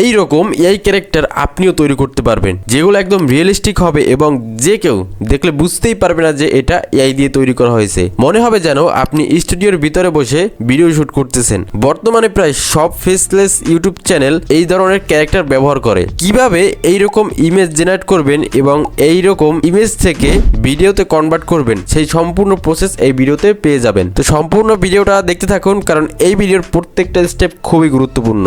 এই রকম AI character আপনিও তৈরি করতে পারবেন, যেগুলো একদম রিয়েলিস্টিক হবে এবং যে কেউ দেখলে বুঝতেই পারবে না যে এটা এআই দিয়ে তৈরি করা হয়েছে। মনে হবে যেন আপনি স্টুডিওর ভিতরে বসে ভিডিও শুট করতেছেন। বর্তমানে প্রায় সব ফেসলেস ইউটিউব চ্যানেল এই ধরনের ক্যারেক্টার ব্যবহার করে। কিভাবে এইরকম ইমেজ জেনারেট করবেন এবং এইরকম ইমেজ থেকে ভিডিওতে কনভার্ট করবেন সেই সম্পূর্ণ প্রসেস এই ভিডিওতে পেয়ে যাবেন। তো সম্পূর্ণ ভিডিওটা দেখতে থাকুন, কারণ এই ভিডিওর প্রত্যেকটা স্টেপ খুবই গুরুত্বপূর্ণ।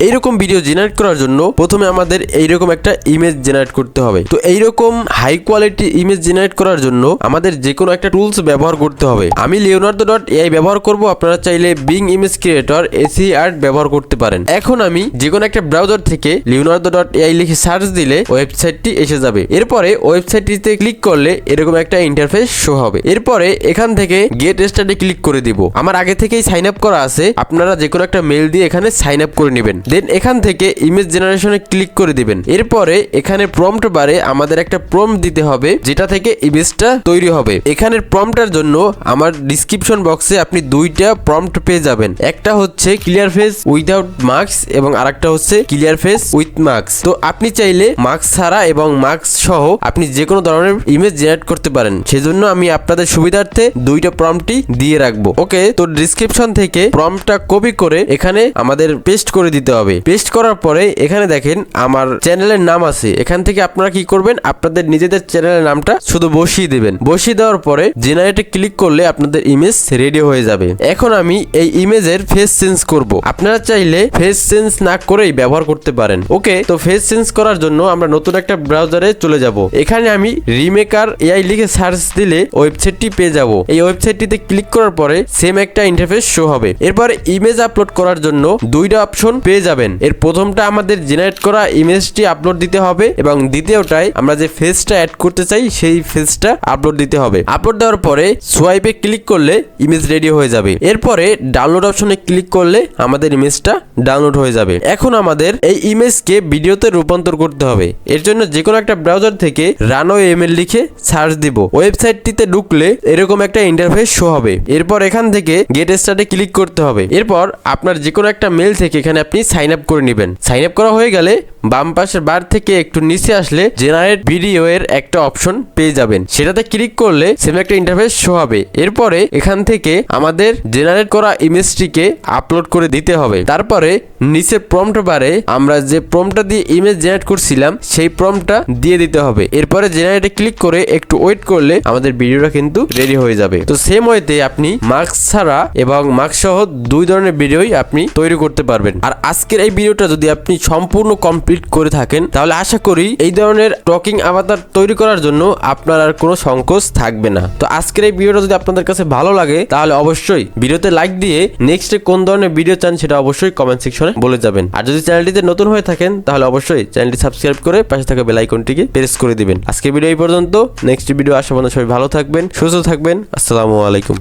এইরকম ভিডিও জেনারেট করার জন্য প্রথমে আমাদের এইরকম একটা ইমেজ জেনারেট করতে হবে। তো এইরকম হাই কোয়ালিটি ইমেজ জেনারেট করার জন্য আমাদের যে কোনো একটা টুলস ব্যবহার করতে হবে। আমি leonardo.ai ব্যবহার করব, আপনারা চাইলে being image creator AC art ব্যবহার করতে পারেন। এখন আমি যে কোনো একটা ব্রাউজার থেকে leonardo.ai লিখে সার্চ দিলে ওয়েবসাইটটি এসে যাবে। এরপরে ওয়েবসাইটটিতে ক্লিক করলে এরকম একটা ইন্টারফেস শো হবে। এরপরে এখান থেকে গেট স্টার্টে ক্লিক করে দিব। আমার আগে থেকেই সাইন আপ করা আছে, আপনারা যে কোনো একটা মেল দিয়ে এখানে সাইন আপ করে নেবেন। দেন এখান থেকে ইমেজ জেনারেশনে ক্লিক করে দিবেন। এরপরে এখানে প্রম্পট বারে আমাদের একটা প্রম্পট দিতে হবে, যেটা থেকে ইমেজটা তৈরি হবে। এখানের প্রম্পটের জন্য আমার ডিসক্রিপশন বক্সে আপনি দুইটা প্রম্পট পেয়ে যাবেন। একটা হচ্ছে ক্লিয়ার ফেস উইদাউট মার্কস এবং আরেকটা হচ্ছে ক্লিয়ার ফেস উইথ মার্কস। তো আপনি চাইলে মার্কস ছাড়া এবং মার্কস সহ আপনি যে কোনো ধরনের ইমেজ জেনারেট করতে পারেন। সেজন্য আমি আপনাদের সুবিধার্থে দুইটা প্রম্পটই দিয়ে রাখবো। ওকে, তো ডিসক্রিপশন থেকে প্রম্পটটা কপি করে এখানে আমাদের পেস্ট করে দিতে হবে। পেস্ট করার পরে এখানে দেখেন আমার চ্যানেলের নাম আছে। এখান থেকে আপনারা কি করবেন, আপনাদের নিজেদের চ্যানেলের নামটা শুধু বসিয়ে দিবেন। বসিয়ে দেওয়ার পরে জেনারেটে ক্লিক করলে আপনাদের ইমেজ রেডি হয়ে যাবে। এখন আমি এই ইমেজের ফেস চেঞ্জ করব। আপনারা চাইলে ফেস চেঞ্জ না করেই ব্যবহার করতে পারেন। ওকে, তো ফেস চেঞ্জ করার জন্য আমরা নতুন একটা ব্রাউজারে চলে যাব। এখানে আমি রিমেকার এআই লিখে সার্চ দিলে ওয়েবসাইটটি পেয়ে যাব। এই ওয়েবসাইটটিতে ক্লিক করার পরে সেম একটা ইন্টারফেস শো হবে। এরপরে ইমেজ আপলোড করার জন্য দুইটা অপশন পেয়ে যাবেন। এর প্রথমটা আমাদের জেনারেট করা ইমেজটি আপলোড দিতে হবে এবং দ্বিতীয়টায় আমরা যে ফেসটা অ্যাড করতে চাই সেই ফেসটা আপলোড দিতে হবে। আপলোড দেওয়ার পরে সোয়াইপে ক্লিক করলে ইমেজ রেডি হয়ে যাবে। এরপরে ডাউনলোড অপশনে ক্লিক করলে আমাদের ইমেজটা ডাউনলোড হয়ে যাবে। এখন আমাদের এই ইমেজকে ভিডিওতে রূপান্তর করতে হবে। এর জন্য যে কোনো একটা ব্রাউজার থেকে runway.ml লিখে সার্চ দিব। ওয়েবসাইটটিতে ঢুকলে এরকম একটা ইন্টারফেস শো হবে। এরপর এখান থেকে গেট স্টার্টে ক্লিক করতে হবে। এরপর আপনার যে কোনো একটা মেল থেকে এখানে আপনি সাইন আপ করে নেবেন। সাইন আপ করা হয়ে গেলে বাম পাশের বার থেকে একটু নিচে আসলে জেনারেট ভিডিও এর একটা অপশন পেয়ে যাবেন। সেটাতে ক্লিক করলে সেম একটা ইন্টারফেস শো হবে। এরপরে এখান থেকে আমাদের জেনারেট করা ইমেজটিকে আপলোড করে দিতে হবে। তারপরে নিচে প্রম্পট বারে আমরা যে প্রম্পটটা দিয়ে ইমেজ জেনারেট করছিলাম সেই প্রম্পটটা দিয়ে দিতে হবে। এরপরে জেনারেটে ক্লিক করে একটু ওয়েট করলে আমাদের ভিডিওটা কিন্তু রেডি হয়ে যাবে। তো সেম ওয়েতে আপনি মার্কস ছাড়া এবং মার্কস সহ দুই ধরনের ভিডিওই আপনি তৈরি করতে পারবেন। আর আজকের এই ভিডিওটা যদি আপনি সম্পূর্ণ কমপ্লিট করে থাকেন তাহলে আশা করি এই ধরনের টকিং আভাতার তৈরি করার জন্য আপনার আর কোনো সংকোচ থাকবে না। তো আজকের এই ভিডিওটা যদি আপনাদের কাছে ভালো লাগে তাহলে অবশ্যই ভিডিওতে লাইক দিয়ে নেক্সটে কোন ধরনের ভিডিও চান সেটা অবশ্যই কমেন্ট সেকশনে বলে যাবেন। আর যদি চ্যানেলটিতে নতুন হয়ে থাকেন তাহলে অবশ্যই চ্যানেলটি সাবস্ক্রাইব করে পাশে থাকা বেল আইকনটিকে প্রেস করে দিবেন। আজকের ভিডিও এই পর্যন্ত। নেক্সট ভিডিও আসা পর্যন্ত সবাই ভালো থাকবেন, সুস্থ থাকবেন। আসসালামু আলাইকুম।